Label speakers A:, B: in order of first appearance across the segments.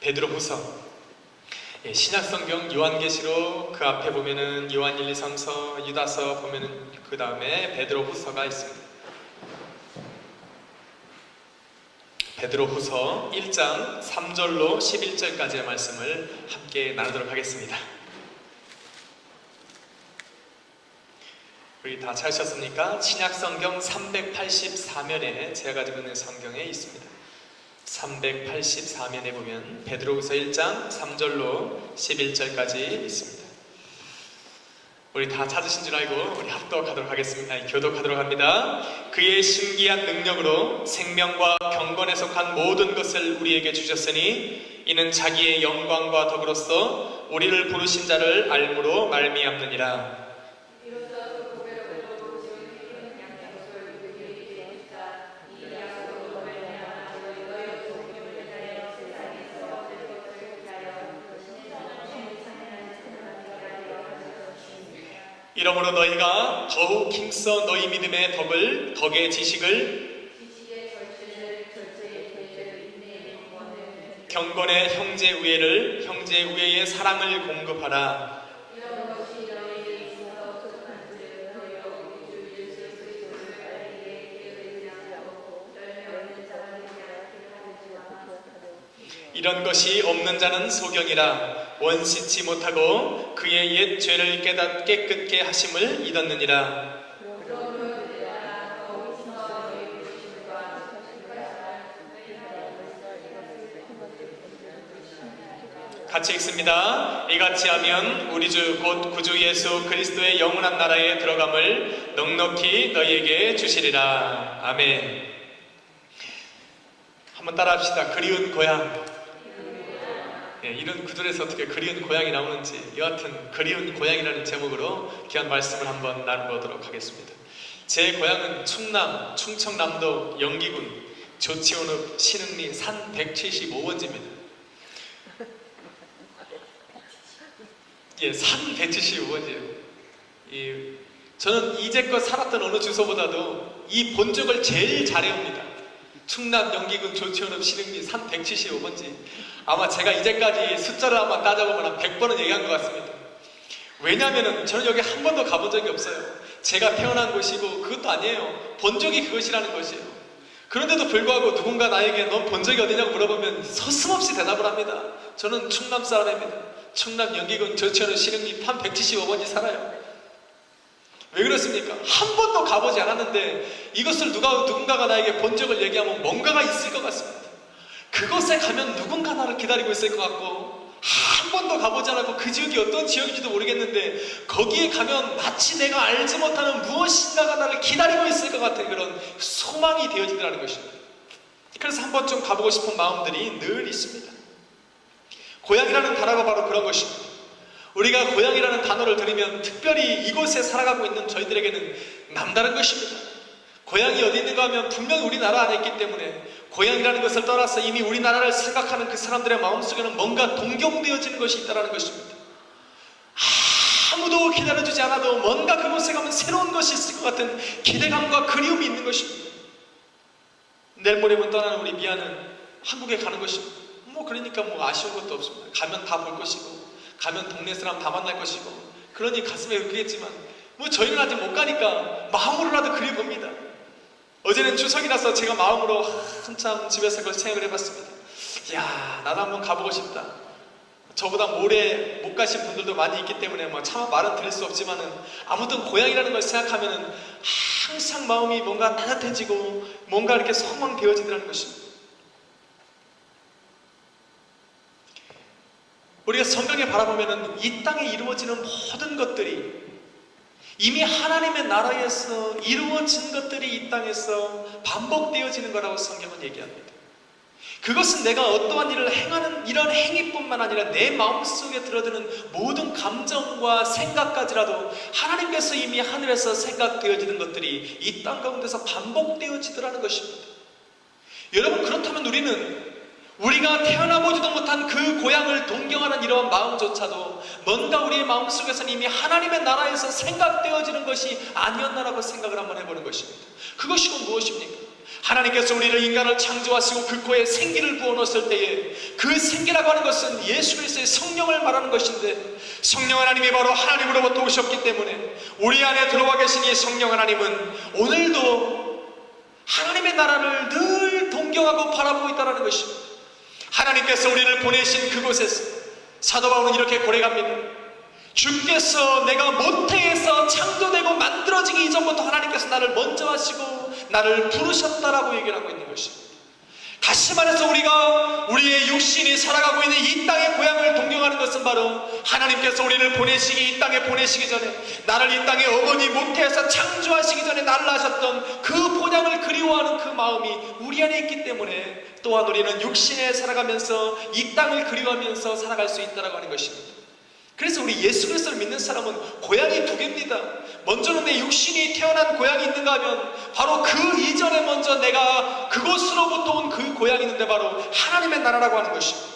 A: 베드로후서, 신약성경 요한계시록 그 앞에 보면은 요한 1, 2, 3서, 유다서 보면은 그 다음에 베드로후서가 있습니다. 베드로후서 1장 3절로 11절까지의 말씀을 함께 나누도록 하겠습니다. 우리 다 찾으셨습니까? 신약성경 384면에 제가 가지고 있는 성경에 있습니다. 384면에 보면 베드로후서 1장 3절로 11절까지 있습니다. 우리 다 찾으신 줄 알고 우리 합독하도록 하겠습니다. 교독하도록 합니다. 그의 신기한 능력으로 생명과 경건에 속한 모든 것을 우리에게 주셨으니 이는 자기의 영광과 덕으로서 우리를 부르신 자를 알므로 말미암느니라. 이러므로 너희가 더욱 힘써 너희 믿음의 덕의 지식을 경건의 형제 우애의 사랑을 공급하라. 이런 것이 없는 자는 소경이라. 원시치 못하고 그의 옛 죄를 깨끗게 하심을 잊었느니라. 같이 읽습니다. 이같이 하면 우리 주 곧 구주 예수 그리스도의 영원한 나라에 들어감을 넉넉히 너희에게 주시리라. 아멘. 한번 따라합시다. 그리운 고향. 이런 구절에서 어떻게 그리운 고향이 나오는지, 여하튼 그리운 고향이라는 제목으로 귀한 말씀을 한번 나눠보도록 하겠습니다. 제 고향은 충청남도 영기군 조치원읍 신흥리 산 175번지입니다. 산 175번지예요. 저는 이제껏 살았던 어느 주소보다도 이 본적을 제일 잘해옵니다. 충남 영기군 조치원읍 신흥리 산 175번지. 아마 제가 이제까지 숫자를 한번 따져보면 한 100번은 얘기한 것 같습니다. 왜냐하면 저는 여기 한 번도 가본 적이 없어요. 제가 태어난 곳이고 그것도 아니에요. 본 적이 그것이라는 것이에요. 그런데도 불구하고 누군가 나에게 넌 본 적이 어디냐고 물어보면 서슴없이 대답을 합니다. 저는 충남 사람입니다. 충남 영기군 조치원읍 신흥리 산 175번지 살아요. 왜 그렇습니까? 한 번도 가보지 않았는데 이것을 누군가가 나에게 본 적을 얘기하면 뭔가가 있을 것 같습니다. 그곳에 가면 누군가 나를 기다리고 있을 것 같고, 한 번도 가보지 않았고 그 지역이 어떤 지역인지도 모르겠는데 거기에 가면 마치 내가 알지 못하는 무엇인가가 나를 기다리고 있을 것 같은 그런 소망이 되어지더라는 것입니다. 그래서 한 번쯤 가보고 싶은 마음들이 늘 있습니다. 고향이라는 단어가 바로 그런 것입니다. 우리가 고향이라는 단어를 들으면 특별히 이곳에 살아가고 있는 저희들에게는 남다른 것입니다. 고향이 어디 있는가 하면 분명히 우리나라 안에 있기 때문에 고향이라는 것을 떠나서 이미 우리나라를 생각하는 그 사람들의 마음속에는 뭔가 동경되어지는 것이 있다는 것입니다. 아무도 기다려주지 않아도 뭔가 그곳에 가면 새로운 것이 있을 것 같은 기대감과 그리움이 있는 것입니다. 내일 모레면 떠나는 우리 미아는 한국에 가는 것입니다. 그러니까 아쉬운 것도 없습니다. 가면 다 볼 것이고 가면 동네 사람 다 만날 것이고 그러니 가슴에 울겠지만 저희는 아직 못 가니까 마음으로라도 그려봅니다. 어제는 추석이라서 제가 마음으로 한참 집에서 그걸 생각을 해봤습니다. 이야, 나도 한번 가보고 싶다. 저보다 모레 못 가신 분들도 많이 있기 때문에 차마 말은 드릴 수 없지만은 아무튼 고향이라는 걸 생각하면은 항상 마음이 뭔가 따뜻해지고 뭔가 이렇게 소망되어지더라는 것입니다. 우리가 성경에 바라보면은 이 땅에 이루어지는 모든 것들이 이미 하나님의 나라에서 이루어진 것들이 이 땅에서 반복되어지는 거라고 성경은 얘기합니다. 그것은 내가 어떠한 일을 행하는 이런 행위뿐만 아니라 내 마음속에 들어드는 모든 감정과 생각까지라도 하나님께서 이미 하늘에서 생각되어지는 것들이 이 땅 가운데서 반복되어지더라는 것입니다. 여러분, 그렇다면 우리가 태어나보지도 못한 그 고향을 동경하는 이러한 마음조차도 뭔가 우리의 마음속에서는 이미 하나님의 나라에서 생각되어지는 것이 아니었나라고 생각을 한번 해보는 것입니다. 그것이 무엇입니까? 하나님께서 우리를 인간을 창조하시고 그 코에 생기를 부어넣었을 때에 그 생기라고 하는 것은 예수 그리스도의 성령을 말하는 것인데, 성령 하나님이 바로 하나님으로부터 오셨기 때문에 우리 안에 들어와 계신 이 성령 하나님은 오늘도 하나님의 나라를 늘 동경하고 바라보고 있다는 것입니다. 하나님께서 우리를 보내신 그곳에서 사도 바울은 이렇게 고백합니다. 주께서 내가 모태에서 창조되고 만들어지기 이전부터 하나님께서 나를 먼저 하시고 나를 부르셨다라고 얘기를 하고 있는 것입니다. 다시 말해서 우리가 우리의 육신이 살아가고 있는 이 땅의 고향을 동경하는 것은 바로 하나님께서 우리를 이 땅에 보내시기 전에, 나를 이 땅의 어머니 모태에서 창조하시기 전에 나를 하셨던 그 본향을 그리워하는 그 마음이 우리 안에 있기 때문에 또한 우리는 육신에 살아가면서 이 땅을 그리워하면서 살아갈 수 있다고 하는 것입니다. 그래서 우리 예수 그리스도를 믿는 사람은 고향이 두 개입니다. 먼저는 내 육신이 태어난 고향이 있는가 하면 바로 그 이전에 먼저 내가 그곳으로부터 온 그 고향이 있는데 바로 하나님의 나라라고 하는 것입니다.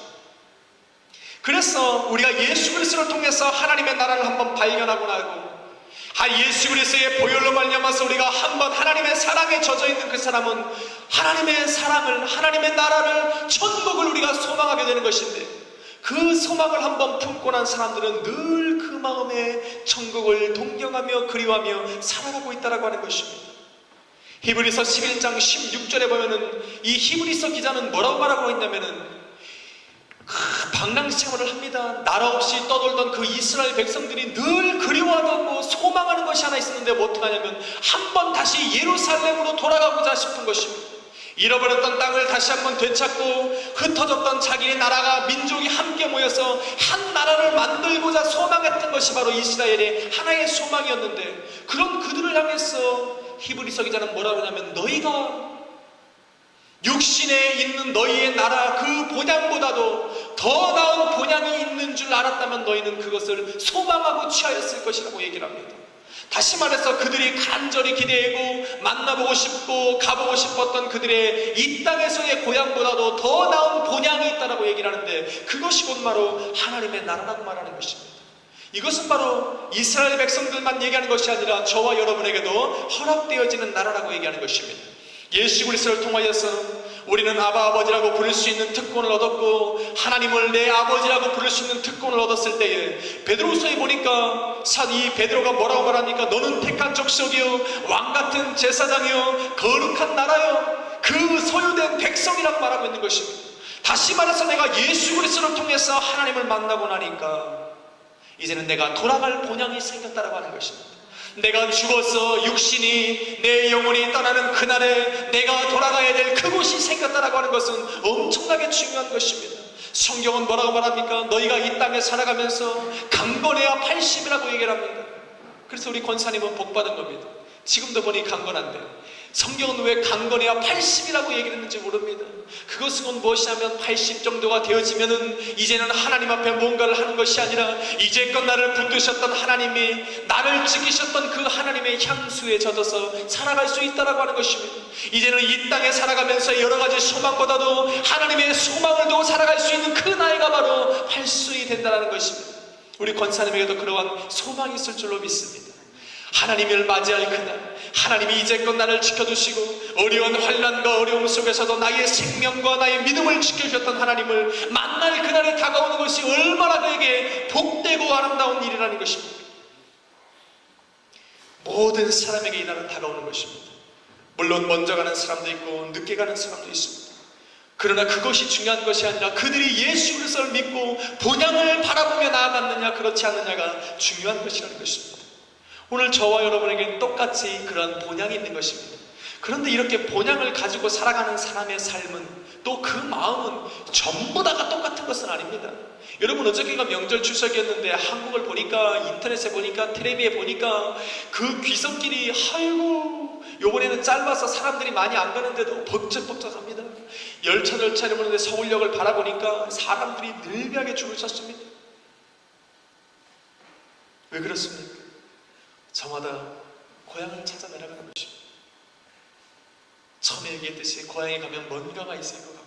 A: 그래서 우리가 예수 그리스도를 통해서 하나님의 나라를 한번 발견하고 나고, 예수 그리스도의 보혈로 말미암아서 우리가 한번 하나님의 사랑에 젖어 있는 그 사람은 하나님의 사랑을, 하나님의 나라를, 천국을 우리가 소망하게 되는 것인데, 그 소망을 한번 품고 난 사람들은 늘 그 마음에 천국을 동경하며 그리워하며 살아가고 있다고 하는 것입니다. 히브리서 11장 16절에 보면은 이 히브리서 기자는 뭐라고 말하고 있냐면은 방랑생활을 합니다. 나라 없이 떠돌던 그 이스라엘 백성들이 늘 그리워하고 소망하는 것이 하나 있었는데 뭐 어떻게 하냐면 한번 다시 예루살렘으로 돌아가고자 싶은 것입니다. 잃어버렸던 땅을 다시 한번 되찾고 흩어졌던 자기의 나라가, 민족이 함께 모여서 한 나라를 만들고자 소망했던 것이 바로 이스라엘의 하나의 소망이었는데, 그런 그들을 향해서 히브리서 기자는 뭐라고 하냐면 너희가 육신에 있는 너희의 나라 그 본향보다도 더 나은 본향이 있는 줄 알았다면 너희는 그것을 소망하고 취하였을 것이라고 얘기를 합니다. 다시 말해서 그들이 간절히 기대하고 만나보고 싶고 가보고 싶었던 그들의 이 땅에서의 고향보다도 더 나은 본향이 있다고 얘기를 하는데, 그것이 곧 바로 하나님의 나라라고 말하는 것입니다. 이것은 바로 이스라엘 백성들만 얘기하는 것이 아니라 저와 여러분에게도 허락되어지는 나라라고 얘기하는 것입니다. 예수 그리스도를 통하여서 우리는 아바 아버지라고 부를 수 있는 특권을 얻었고, 하나님을 내 아버지라고 부를 수 있는 특권을 얻었을 때에 베드로서에 보니까 이 베드로가 뭐라고 말합니까? 너는 택한 족속이요 왕같은 제사장이요 거룩한 나라요 그 소유된 백성이라고 말하고 있는 것입니다. 다시 말해서 내가 예수 그리스도를 통해서 하나님을 만나고 나니까 이제는 내가 돌아갈 본향이 생겼다라고 하는 것입니다. 내가 죽어서 육신이, 내 영혼이 떠나는 그날에 내가 돌아가야 될 그곳이 생겼다라고 하는 것은 엄청나게 중요한 것입니다. 성경은 뭐라고 말합니까? 너희가 이 땅에 살아가면서 강건해야 80이라고 얘기를 합니다. 그래서 우리 권사님은 복받은 겁니다. 지금도 보니 강건한데 성경은 왜 강건해야 80이라고 얘기를 했는지 모릅니다. 그것은 무엇이냐면 80 정도가 되어지면은 이제는 하나님 앞에 뭔가를 하는 것이 아니라 이제껏 나를 붙드셨던 하나님이, 나를 지키셨던 그 하나님의 향수에 젖어서 살아갈 수 있다라고 하는 것입니다. 이제는 이 땅에 살아가면서 여러 가지 소망보다도 하나님의 소망을 두고 살아갈 수 있는 그 나이가 바로 80이 된다는 것입니다. 우리 권사님에게도 그러한 소망이 있을 줄로 믿습니다. 하나님을 맞이할 그날, 하나님이 이제껏 나를 지켜주시고 어려운 환난과 어려움 속에서도 나의 생명과 나의 믿음을 지켜주셨던 하나님을 만날 그날이 다가오는 것이 얼마나 그에게 복되고 아름다운 일이라는 것입니다. 모든 사람에게 이 날은 다가오는 것입니다. 물론 먼저 가는 사람도 있고 늦게 가는 사람도 있습니다. 그러나 그것이 중요한 것이 아니라 그들이 예수 그리스도를 믿고 본향을 바라보며 나아갔느냐 그렇지 않느냐가 중요한 것이라는 것입니다. 오늘 저와 여러분에게는 똑같이 그런 본향이 있는 것입니다. 그런데 이렇게 본향을 가지고 살아가는 사람의 삶은, 또 그 마음은 전부 다가 똑같은 것은 아닙니다. 여러분, 어저께가 명절 추석이었는데 한국을 보니까, 인터넷에 보니까, 텔레비에 보니까 그 귀성길이 아이고 요번에는 짧아서 사람들이 많이 안 가는데도 벅적벅적합니다. 열차를 보는데 서울역을 바라보니까 사람들이 늘비하게 줄을 섰습니다. 왜 그렇습니까? 저마다 고향을 찾아 내려가는 것입니다. 처음에 얘기했듯이 고향에 가면 뭔가가 있을 것 같고,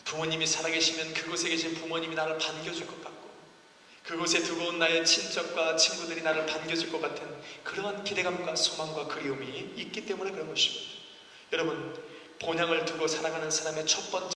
A: 부모님이 살아계시면 그곳에 계신 부모님이 나를 반겨줄 것 같고, 그곳에 두고 온 나의 친척과 친구들이 나를 반겨줄 것 같은 그러한 기대감과 소망과 그리움이 있기 때문에 그런 것입니다. 여러분, 본향을 두고 살아가는 사람의 첫 번째